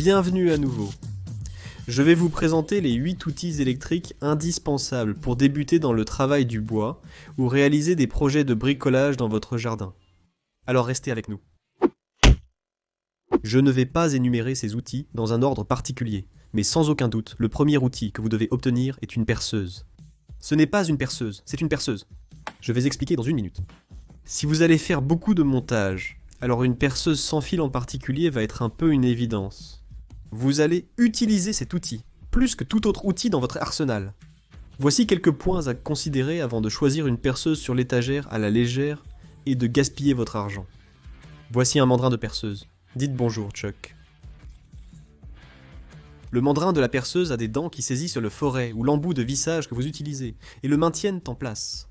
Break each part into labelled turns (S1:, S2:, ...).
S1: Bienvenue à nouveau. Je vais vous présenter les 8 outils électriques indispensables pour débuter dans le travail du bois ou réaliser des projets de bricolage dans votre jardin. Alors restez avec nous. Je ne vais pas énumérer ces outils dans un ordre particulier, mais sans aucun doute, le premier outil que vous devez obtenir est une perceuse. Ce n'est pas une perceuse, c'est une perceuse. Je vais expliquer dans une minute. Si vous allez faire beaucoup de montage, alors une perceuse sans fil en particulier va être un peu une évidence. Vous allez utiliser cet outil, plus que tout autre outil dans votre arsenal. Voici quelques points à considérer avant de choisir une perceuse sur l'étagère à la légère et de gaspiller votre argent. Voici un mandrin de perceuse. Dites bonjour, Chuck. Le mandrin de la perceuse a des dents qui saisissent le forêt ou l'embout de vissage que vous utilisez et le maintiennent en place.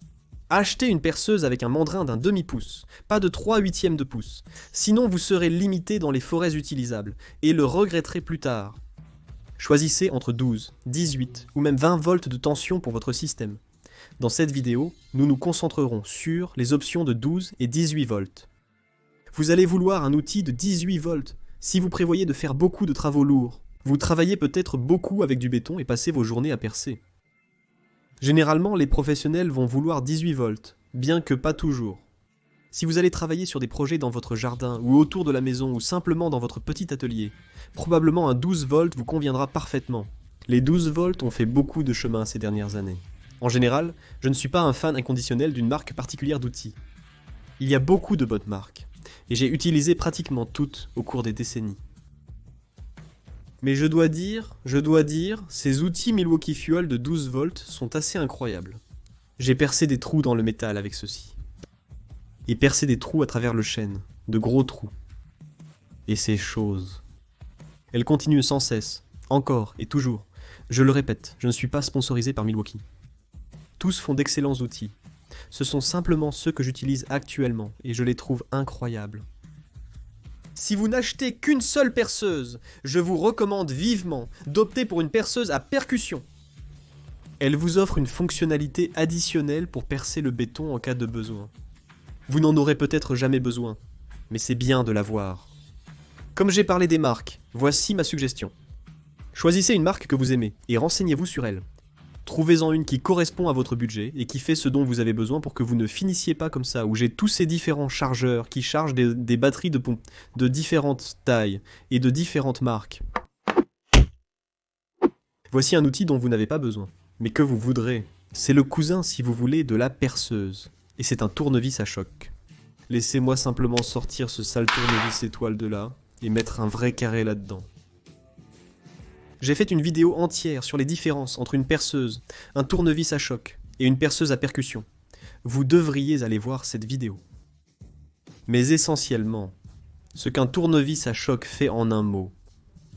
S1: Achetez une perceuse avec un mandrin d'un demi-pouce, pas de 3/8 de pouce, sinon vous serez limité dans les forêts utilisables et le regretterez plus tard. Choisissez entre 12, 18 ou même 20 volts de tension pour votre système. Dans cette vidéo, nous nous concentrerons sur les options de 12 et 18 volts. Vous allez vouloir un outil de 18 volts si vous prévoyez de faire beaucoup de travaux lourds. Vous travaillez peut-être beaucoup avec du béton et passez vos journées à percer. Généralement, les professionnels vont vouloir 18 volts, bien que pas toujours. Si vous allez travailler sur des projets dans votre jardin ou autour de la maison ou simplement dans votre petit atelier, probablement un 12 volts vous conviendra parfaitement. Les 12 volts ont fait beaucoup de chemin ces dernières années. En général, je ne suis pas un fan inconditionnel d'une marque particulière d'outils. Il y a beaucoup de bonnes marques, et j'ai utilisé pratiquement toutes au cours des décennies. Mais je dois dire, ces outils Milwaukee Fuel de 12 volts sont assez incroyables. J'ai percé des trous dans le métal avec ceux-ci. Et percé des trous à travers le chêne, de gros trous. Et ces choses. Elles continuent sans cesse, encore et toujours. Je le répète, je ne suis pas sponsorisé par Milwaukee. Tous font d'excellents outils. Ce sont simplement ceux que j'utilise actuellement, et je les trouve incroyables. Si vous n'achetez qu'une seule perceuse, je vous recommande vivement d'opter pour une perceuse à percussion. Elle vous offre une fonctionnalité additionnelle pour percer le béton en cas de besoin. Vous n'en aurez peut-être jamais besoin, mais c'est bien de l'avoir. Comme j'ai parlé des marques, voici ma suggestion. Choisissez une marque que vous aimez et renseignez-vous sur elle. Trouvez-en une qui correspond à votre budget et qui fait ce dont vous avez besoin pour que vous ne finissiez pas comme ça, où j'ai tous ces différents chargeurs qui chargent des batteries de différentes tailles et de différentes marques. Voici un outil dont vous n'avez pas besoin, mais que vous voudrez. C'est le cousin, si vous voulez, de la perceuse. Et c'est un tournevis à choc. Laissez-moi simplement sortir ce sale tournevis étoile de là et mettre un vrai carré là-dedans. J'ai fait une vidéo entière sur les différences entre une perceuse, un tournevis à choc et une perceuse à percussion. Vous devriez aller voir cette vidéo. Mais essentiellement, ce qu'un tournevis à choc fait en un mot,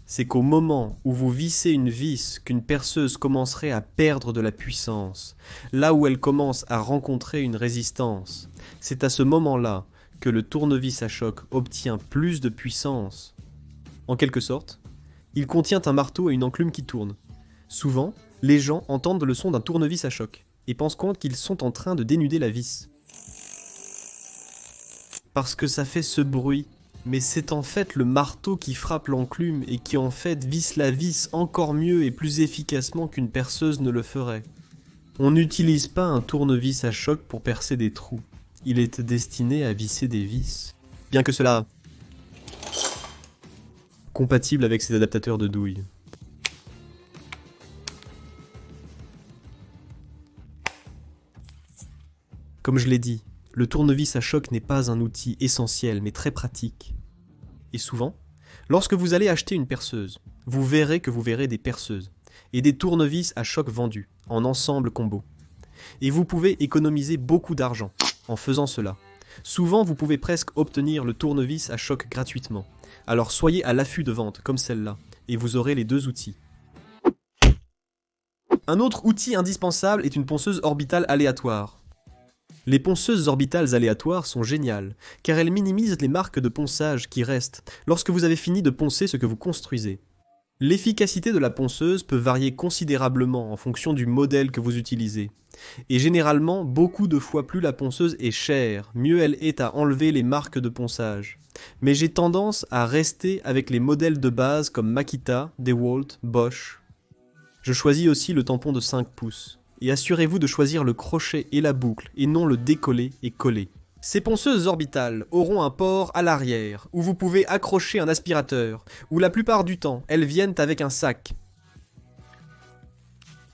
S1: c'est qu'au moment où vous vissez une vis qu'une perceuse commencerait à perdre de la puissance, là où elle commence à rencontrer une résistance, c'est à ce moment-là que le tournevis à choc obtient plus de puissance. En quelque sorte, il contient un marteau et une enclume qui tournent. Souvent, les gens entendent le son d'un tournevis à choc et pensent qu'ils sont en train de dénuder la vis. Parce que ça fait ce bruit, mais c'est en fait le marteau qui frappe l'enclume et qui en fait visse la vis encore mieux et plus efficacement qu'une perceuse ne le ferait. On n'utilise pas un tournevis à choc pour percer des trous. Il est destiné à visser des vis. Bien que cela compatible avec ces adaptateurs de douille. Comme je l'ai dit, le tournevis à choc n'est pas un outil essentiel, mais très pratique. Et souvent, lorsque vous allez acheter une perceuse, vous verrez des perceuses et des tournevis à choc vendus, en ensemble combo. Et vous pouvez économiser beaucoup d'argent en faisant cela. Souvent, vous pouvez presque obtenir le tournevis à choc gratuitement. Alors soyez à l'affût de ventes comme celle-là, et vous aurez les deux outils. Un autre outil indispensable est une ponceuse orbitale aléatoire. Les ponceuses orbitales aléatoires sont géniales, car elles minimisent les marques de ponçage qui restent lorsque vous avez fini de poncer ce que vous construisez. L'efficacité de la ponceuse peut varier considérablement en fonction du modèle que vous utilisez. Et généralement, beaucoup de fois plus la ponceuse est chère, mieux elle est à enlever les marques de ponçage. Mais j'ai tendance à rester avec les modèles de base comme Makita, DeWalt, Bosch. Je choisis aussi le tampon de 5 pouces. Et assurez-vous de choisir le crochet et la boucle, et non le décoller et coller. Ces ponceuses orbitales auront un port à l'arrière, où vous pouvez accrocher un aspirateur, ou la plupart du temps, elles viennent avec un sac.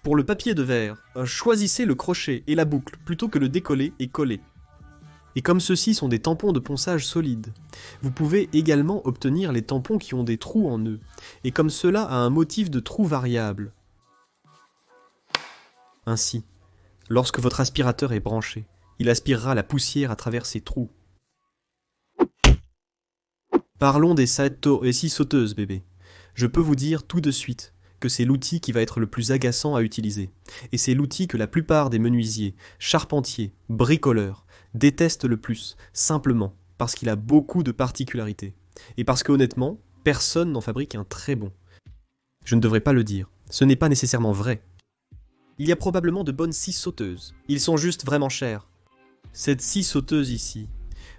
S1: Pour le papier de verre, choisissez le crochet et la boucle plutôt que le décoller et coller. Et comme ceux-ci sont des tampons de ponçage solides, vous pouvez également obtenir les tampons qui ont des trous en eux, et comme cela a un motif de trou variable. Ainsi, lorsque votre aspirateur est branché, il aspirera la poussière à travers ces trous. Parlons des scie sauteuses, bébé. Je peux vous dire tout de suite que c'est l'outil qui va être le plus agaçant à utiliser. Et c'est l'outil que la plupart des menuisiers, charpentiers, bricoleurs détestent le plus, simplement parce qu'il a beaucoup de particularités. Et parce que honnêtement, personne n'en fabrique un très bon. Je ne devrais pas le dire, ce n'est pas nécessairement vrai. Il y a probablement de bonnes scies sauteuses, ils sont juste vraiment chers. Cette scie sauteuse ici,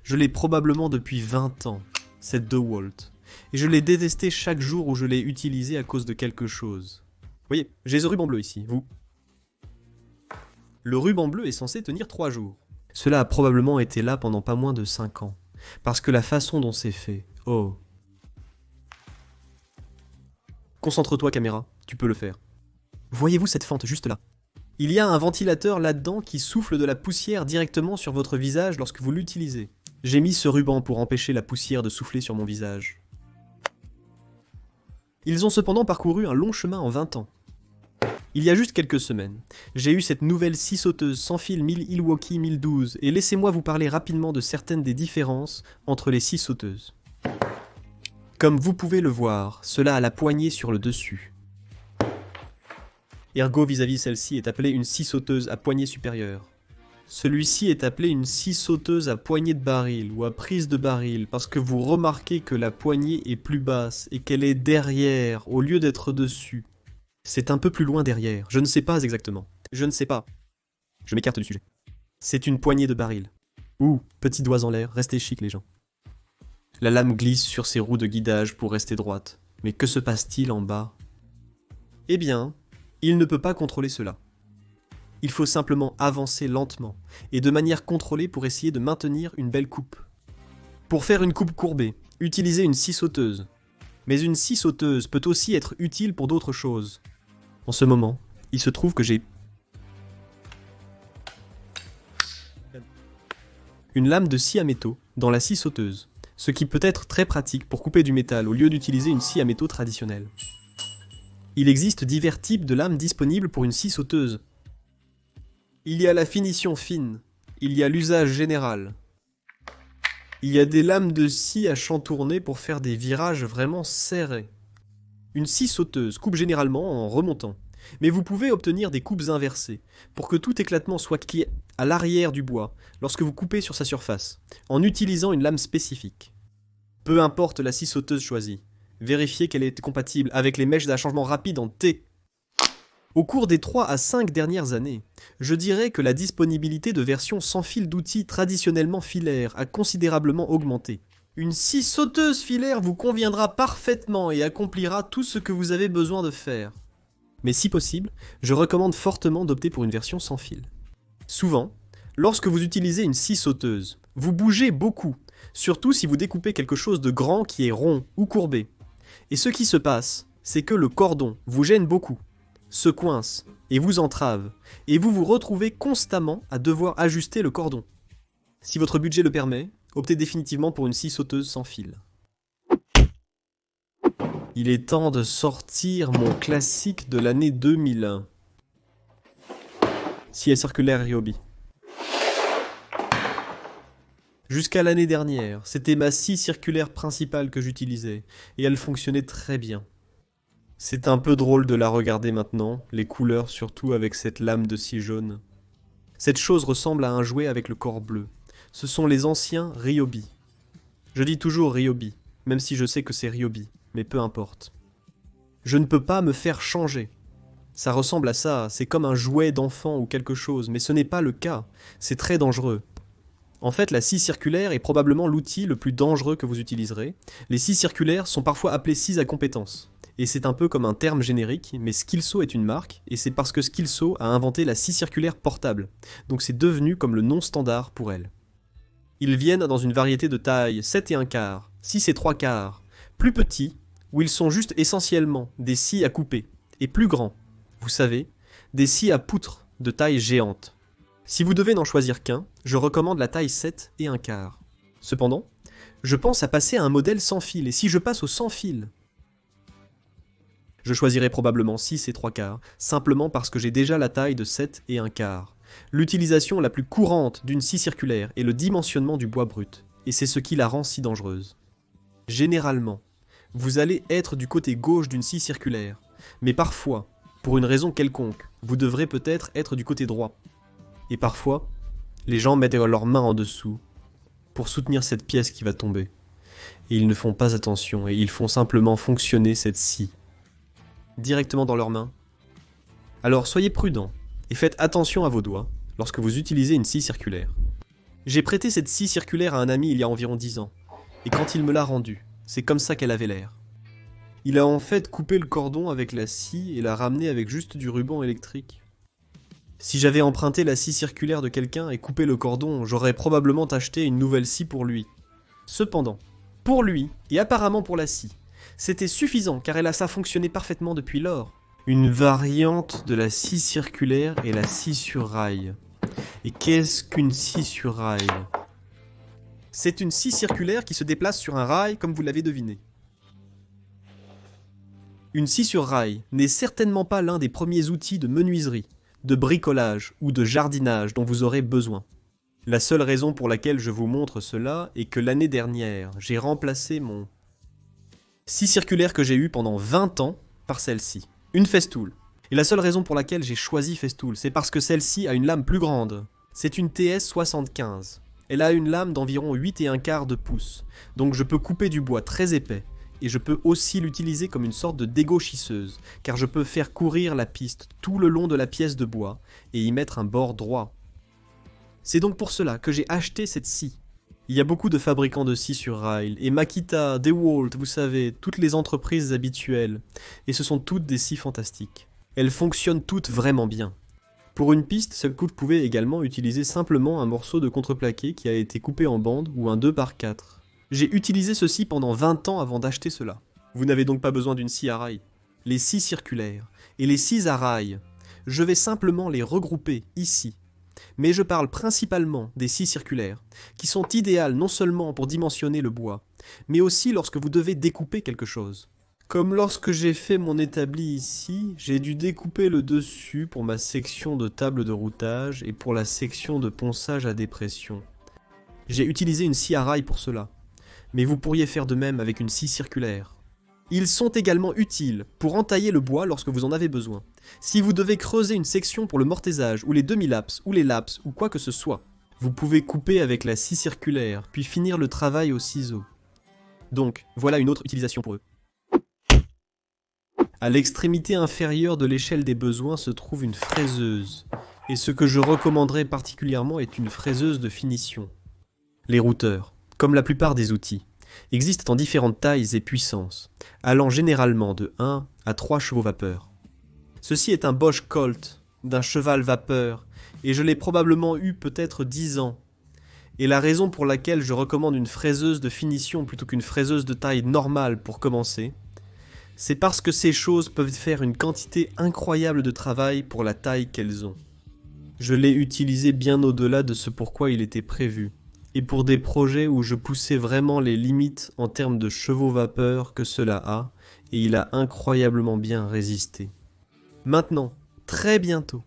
S1: je l'ai probablement depuis 20 ans, cette DeWalt. Et je l'ai détestée chaque jour où je l'ai utilisée à cause de quelque chose. Vous voyez, j'ai ce ruban bleu ici, vous. Le ruban bleu est censé tenir 3 jours. Cela a probablement été là pendant pas moins de 5 ans. Parce que la façon dont c'est fait, oh. Concentre-toi caméra, tu peux le faire. Voyez-vous cette fente juste là? Il y a un ventilateur là-dedans qui souffle de la poussière directement sur votre visage lorsque vous l'utilisez. J'ai mis ce ruban pour empêcher la poussière de souffler sur mon visage. Ils ont cependant parcouru un long chemin en 20 ans. Il y a juste quelques semaines, j'ai eu cette nouvelle scie sauteuse sans fil Milwaukee 1012 et laissez-moi vous parler rapidement de certaines des différences entre les scies sauteuses. Comme vous pouvez le voir, cela a la poignée sur le dessus. Ergo vis-à-vis celle-ci est appelée une scie sauteuse à poignée supérieure. Celui-ci est appelé une scie sauteuse à poignée de baril ou à prise de baril parce que vous remarquez que la poignée est plus basse et qu'elle est derrière au lieu d'être dessus. C'est un peu plus loin derrière, je ne sais pas exactement. Je ne sais pas. Je m'écarte du sujet. C'est une poignée de baril. Ouh, petits doigts en l'air, restez chic les gens. La lame glisse sur ses roues de guidage pour rester droite. Mais que se passe-t-il en bas? Eh bien, il ne peut pas contrôler cela. Il faut simplement avancer lentement et de manière contrôlée pour essayer de maintenir une belle coupe. Pour faire une coupe courbée, utilisez une scie sauteuse. Mais une scie sauteuse peut aussi être utile pour d'autres choses. En ce moment, il se trouve que j'ai une lame de scie à métaux dans la scie sauteuse, ce qui peut être très pratique pour couper du métal au lieu d'utiliser une scie à métaux traditionnelle. Il existe divers types de lames disponibles pour une scie sauteuse. Il y a la finition fine, il y a l'usage général. Il y a des lames de scie à chantourner pour faire des virages vraiment serrés. Une scie sauteuse coupe généralement en remontant, mais vous pouvez obtenir des coupes inversées, pour que tout éclatement soit à l'arrière du bois lorsque vous coupez sur sa surface, en utilisant une lame spécifique. Peu importe la scie sauteuse choisie, vérifiez qu'elle est compatible avec les mèches à changement rapide en T. Au cours des 3 à 5 dernières années, je dirais que la disponibilité de versions sans fil d'outils traditionnellement filaires a considérablement augmenté. Une scie sauteuse filaire vous conviendra parfaitement et accomplira tout ce que vous avez besoin de faire. Mais si possible, je recommande fortement d'opter pour une version sans fil. Souvent, lorsque vous utilisez une scie sauteuse, vous bougez beaucoup, surtout si vous découpez quelque chose de grand qui est rond ou courbé. Et ce qui se passe, c'est que le cordon vous gêne beaucoup, se coince et vous entrave, et vous vous retrouvez constamment à devoir ajuster le cordon. Si votre budget le permet, optez définitivement pour une scie sauteuse sans fil. Il est temps de sortir mon classique de l'année 2001. Scie circulaire Ryobi. Jusqu'à l'année dernière, c'était ma scie circulaire principale que j'utilisais, et elle fonctionnait très bien. C'est un peu drôle de la regarder maintenant, les couleurs surtout avec cette lame de scie jaune. Cette chose ressemble à un jouet avec le corps bleu. Ce sont les anciens Ryobi. Je dis toujours Ryobi, même si je sais que c'est Ryobi, mais peu importe. Je ne peux pas me faire changer. Ça ressemble à ça, c'est comme un jouet d'enfant ou quelque chose, mais ce n'est pas le cas, c'est très dangereux. En fait, la scie circulaire est probablement l'outil le plus dangereux que vous utiliserez. Les scies circulaires sont parfois appelées scies à compétence. Et c'est un peu comme un terme générique, mais Skilso est une marque, et c'est parce que Skilso a inventé la scie circulaire portable. Donc c'est devenu comme le nom standard pour elle. Ils viennent dans une variété de tailles, 7 et 1/4, 6 et 3/4, plus petits, où ils sont juste essentiellement des scies à couper, et plus grands, vous savez, des scies à poutre de taille géante. Si vous devez n'en choisir qu'un, je recommande la taille 7 et 1/4. Cependant, je pense à passer à un modèle sans fil, et si je passe au sans fil, je choisirai probablement 6 et 3/4, simplement parce que j'ai déjà la taille de 7 et 1/4. L'utilisation la plus courante d'une scie circulaire est le dimensionnement du bois brut, et c'est ce qui la rend si dangereuse. Généralement, vous allez être du côté gauche d'une scie circulaire, mais parfois, pour une raison quelconque, vous devrez peut-être être du côté droit. Et parfois, les gens mettent leurs mains en dessous pour soutenir cette pièce qui va tomber. Et ils ne font pas attention, et ils font simplement fonctionner cette scie directement dans leurs mains. Alors soyez prudents, et faites attention à vos doigts lorsque vous utilisez une scie circulaire. J'ai prêté cette scie circulaire à un ami il y a environ 10 ans, et quand il me l'a rendue, c'est comme ça qu'elle avait l'air. Il a en fait coupé le cordon avec la scie et l'a ramené avec juste du ruban électrique. Si j'avais emprunté la scie circulaire de quelqu'un et coupé le cordon, j'aurais probablement acheté une nouvelle scie pour lui. Cependant, pour lui, et apparemment pour la scie, c'était suffisant car ça fonctionnait parfaitement depuis lors. Une variante de la scie circulaire est la scie sur rail. Et qu'est-ce qu'une scie sur rail ? C'est une scie circulaire qui se déplace sur un rail comme vous l'avez deviné. Une scie sur rail n'est certainement pas l'un des premiers outils de menuiserie, de bricolage ou de jardinage dont vous aurez besoin. La seule raison pour laquelle je vous montre cela est que l'année dernière, j'ai remplacé mon scie circulaire que j'ai eue pendant 20 ans par celle-ci, une Festool. Et la seule raison pour laquelle j'ai choisi Festool, c'est parce que celle-ci a une lame plus grande. C'est une TS75. Elle a une lame d'environ 8 et 1/4 de pouce, donc je peux couper du bois très épais. Et je peux aussi l'utiliser comme une sorte de dégauchisseuse, car je peux faire courir la piste tout le long de la pièce de bois et y mettre un bord droit. C'est donc pour cela que j'ai acheté cette scie. Il y a beaucoup de fabricants de scies sur rail, et Makita, DeWalt, vous savez, toutes les entreprises habituelles, et ce sont toutes des scies fantastiques. Elles fonctionnent toutes vraiment bien. Pour une piste, ce que vous pouvez également utiliser simplement un morceau de contreplaqué qui a été coupé en bandes ou un 2x4. J'ai utilisé ceci pendant 20 ans avant d'acheter cela. Vous n'avez donc pas besoin d'une scie à rail. Les scies circulaires et les scies à rail, je vais simplement les regrouper ici. Mais je parle principalement des scies circulaires, qui sont idéales non seulement pour dimensionner le bois, mais aussi lorsque vous devez découper quelque chose. Comme lorsque j'ai fait mon établi ici, j'ai dû découper le dessus pour ma section de table de routage et pour la section de ponçage à dépression. J'ai utilisé une scie à rail pour cela. Mais vous pourriez faire de même avec une scie circulaire. Ils sont également utiles pour entailler le bois lorsque vous en avez besoin. Si vous devez creuser une section pour le mortaisage ou les demi-laps ou les laps ou quoi que ce soit, vous pouvez couper avec la scie circulaire puis finir le travail au ciseau. Donc, voilà une autre utilisation pour eux. À l'extrémité inférieure de l'échelle des besoins se trouve une fraiseuse. Et ce que je recommanderais particulièrement est une fraiseuse de finition. Les routeurs, comme la plupart des outils, existent en différentes tailles et puissances, allant généralement de 1 à 3 chevaux vapeur. Ceci est un Bosch Colt, d'un cheval vapeur, et je l'ai probablement eu peut-être 10 ans. Et la raison pour laquelle je recommande une fraiseuse de finition plutôt qu'une fraiseuse de taille normale pour commencer, c'est parce que ces choses peuvent faire une quantité incroyable de travail pour la taille qu'elles ont. Je l'ai utilisé bien au-delà de ce pourquoi il était prévu. Et pour des projets où je poussais vraiment les limites en termes de chevaux vapeur que cela a, et il a incroyablement bien résisté. Maintenant, très bientôt,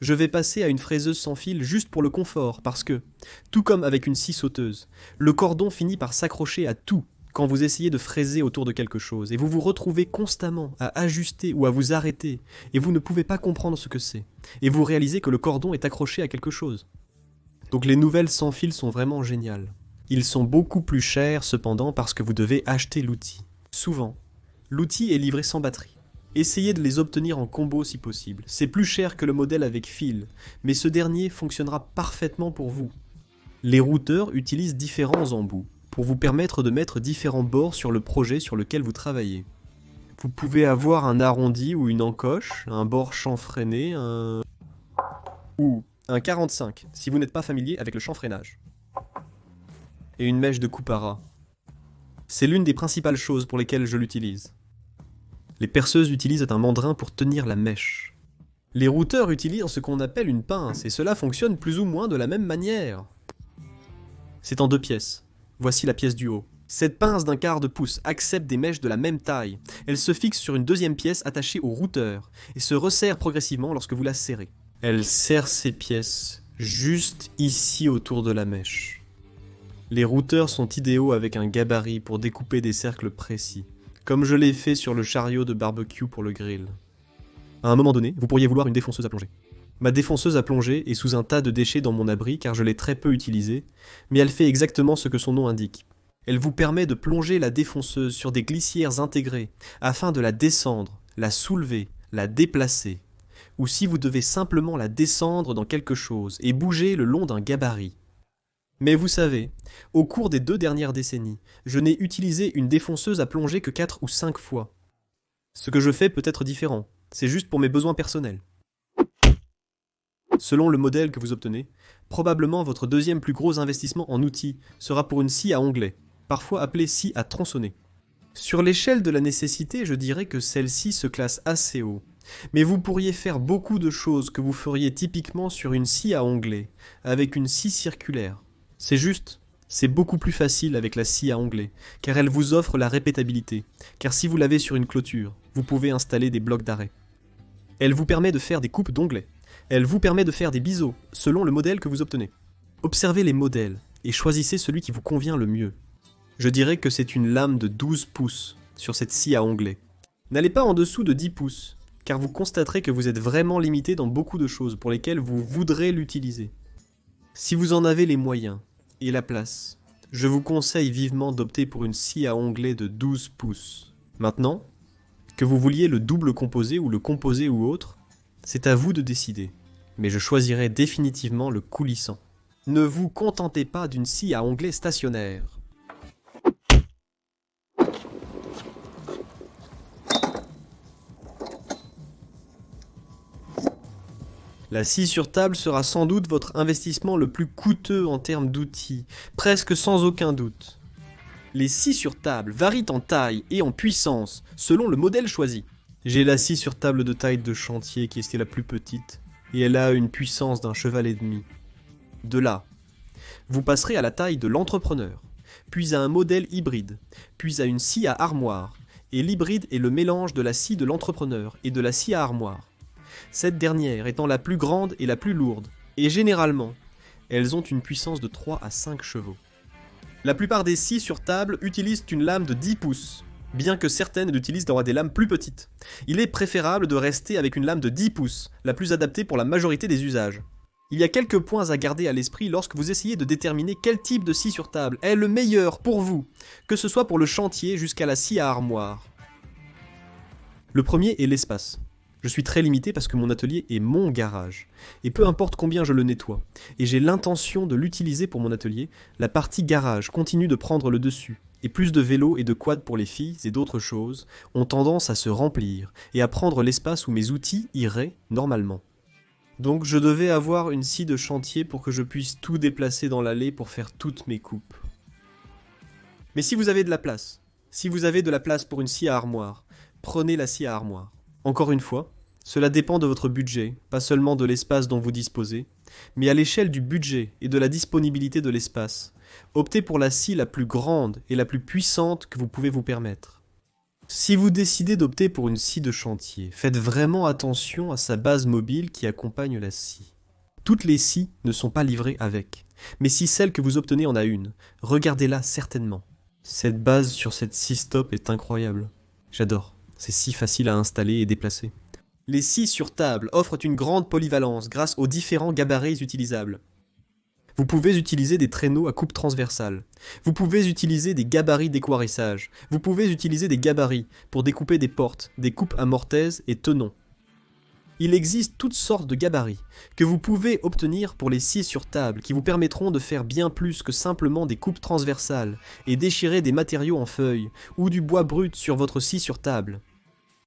S1: je vais passer à une fraiseuse sans fil juste pour le confort, parce que, tout comme avec une scie sauteuse, le cordon finit par s'accrocher à tout quand vous essayez de fraiser autour de quelque chose, et vous vous retrouvez constamment à ajuster ou à vous arrêter, et vous ne pouvez pas comprendre ce que c'est, et vous réalisez que le cordon est accroché à quelque chose. Donc les nouvelles sans fil sont vraiment géniales. Ils sont beaucoup plus chers cependant parce que vous devez acheter l'outil. Souvent, l'outil est livré sans batterie. Essayez de les obtenir en combo si possible. C'est plus cher que le modèle avec fil, mais ce dernier fonctionnera parfaitement pour vous. Les routeurs utilisent différents embouts pour vous permettre de mettre différents bords sur le projet sur lequel vous travaillez. Vous pouvez avoir un arrondi ou une encoche, un bord chanfreiné, ou un 45 si vous n'êtes pas familier avec le chanfreinage. Et une mèche de coupe à ras. C'est l'une des principales choses pour lesquelles je l'utilise. Les perceuses utilisent un mandrin pour tenir la mèche. Les routeurs utilisent ce qu'on appelle une pince, et cela fonctionne plus ou moins de la même manière. C'est en 2 pièces. Voici la pièce du haut. Cette pince d'un quart de pouce accepte des mèches de la même taille. Elle se fixe sur une 2e pièce attachée au routeur, et se resserre progressivement lorsque vous la serrez. Elle serre ces pièces juste ici autour de la mèche. Les routeurs sont idéaux avec un gabarit pour découper des cercles précis, comme je l'ai fait sur le chariot de barbecue pour le grill. À un moment donné, vous pourriez vouloir une défonceuse à plongée. Ma défonceuse à plongée est sous un tas de déchets dans mon abri car je l'ai très peu utilisée, mais elle fait exactement ce que son nom indique. Elle vous permet de plonger la défonceuse sur des glissières intégrées afin de la descendre, la soulever, la déplacer, ou si vous devez simplement la descendre dans quelque chose et bouger le long d'un gabarit. Mais vous savez, au cours des 2 dernières décennies, je n'ai utilisé une défonceuse à plongée que 4 ou 5 fois. Ce que je fais peut être différent, c'est juste pour mes besoins personnels. Selon le modèle que vous obtenez, probablement votre 2e plus gros investissement en outils sera pour une scie à onglets, parfois appelée scie à tronçonner. Sur l'échelle de la nécessité, je dirais que celle-ci se classe assez haut. Mais vous pourriez faire beaucoup de choses que vous feriez typiquement sur une scie à onglets, avec une scie circulaire. C'est juste, c'est beaucoup plus facile avec la scie à onglets, car elle vous offre la répétabilité, car si vous l'avez sur une clôture, vous pouvez installer des blocs d'arrêt. Elle vous permet de faire des coupes d'onglets. Elle vous permet de faire des biseaux, selon le modèle que vous obtenez. Observez les modèles, et choisissez celui qui vous convient le mieux. Je dirais que c'est une lame de 12 pouces sur cette scie à onglets. N'allez pas en dessous de 10 pouces, car vous constaterez que vous êtes vraiment limité dans beaucoup de choses pour lesquelles vous voudrez l'utiliser. Si vous en avez les moyens et la place, je vous conseille vivement d'opter pour une scie à onglets de 12 pouces. Maintenant, que vous vouliez le double composé ou le composé ou autre, c'est à vous de décider, mais je choisirai définitivement le coulissant. Ne vous contentez pas d'une scie à onglets stationnaire. La scie sur table sera sans doute votre investissement le plus coûteux en termes d'outils, presque sans aucun doute. Les scies sur table varient en taille et en puissance selon le modèle choisi. J'ai la scie sur table de taille de chantier qui est la plus petite, et elle a une puissance d'un cheval et demi. De là, vous passerez à la taille de l'entrepreneur, puis à un modèle hybride, puis à une scie à armoire, et l'hybride est le mélange de la scie de l'entrepreneur et de la scie à armoire. Cette dernière étant la plus grande et la plus lourde, et généralement, elles ont une puissance de 3 à 5 chevaux. La plupart des scies sur table utilisent une lame de 10 pouces, bien que certaines l'utilisent d'avoir des lames plus petites. Il est préférable de rester avec une lame de 10 pouces, la plus adaptée pour la majorité des usages. Il y a quelques points à garder à l'esprit lorsque vous essayez de déterminer quel type de scie sur table est le meilleur pour vous, que ce soit pour le chantier jusqu'à la scie à armoire. Le premier est l'espace. Je suis très limité parce que mon atelier est mon garage, et peu importe combien je le nettoie, et j'ai l'intention de l'utiliser pour mon atelier, la partie garage continue de prendre le dessus, et plus de vélos et de quads pour les filles et d'autres choses ont tendance à se remplir, et à prendre l'espace où mes outils iraient normalement. Donc je devais avoir une scie de chantier pour que je puisse tout déplacer dans l'allée pour faire toutes mes coupes. Mais si vous avez de la place, pour une scie à armoire, prenez la scie à armoire. Encore une fois, cela dépend de votre budget, pas seulement de l'espace dont vous disposez, mais à l'échelle du budget et de la disponibilité de l'espace, optez pour la scie la plus grande et la plus puissante que vous pouvez vous permettre. Si vous décidez d'opter pour une scie de chantier, faites vraiment attention à sa base mobile qui accompagne la scie. Toutes les scies ne sont pas livrées avec, mais si celle que vous obtenez en a une, regardez-la certainement. Cette base sur cette scie stop est incroyable. J'adore. C'est si facile à installer et déplacer. Les scies sur table offrent une grande polyvalence grâce aux différents gabarits utilisables. Vous pouvez utiliser des traîneaux à coupe transversale. Vous pouvez utiliser des gabarits d'équarrissage. Vous pouvez utiliser des gabarits pour découper des portes, des coupes à mortaise et tenons. Il existe toutes sortes de gabarits que vous pouvez obtenir pour les scies sur table qui vous permettront de faire bien plus que simplement des coupes transversales et déchirer des matériaux en feuilles ou du bois brut sur votre scie sur table.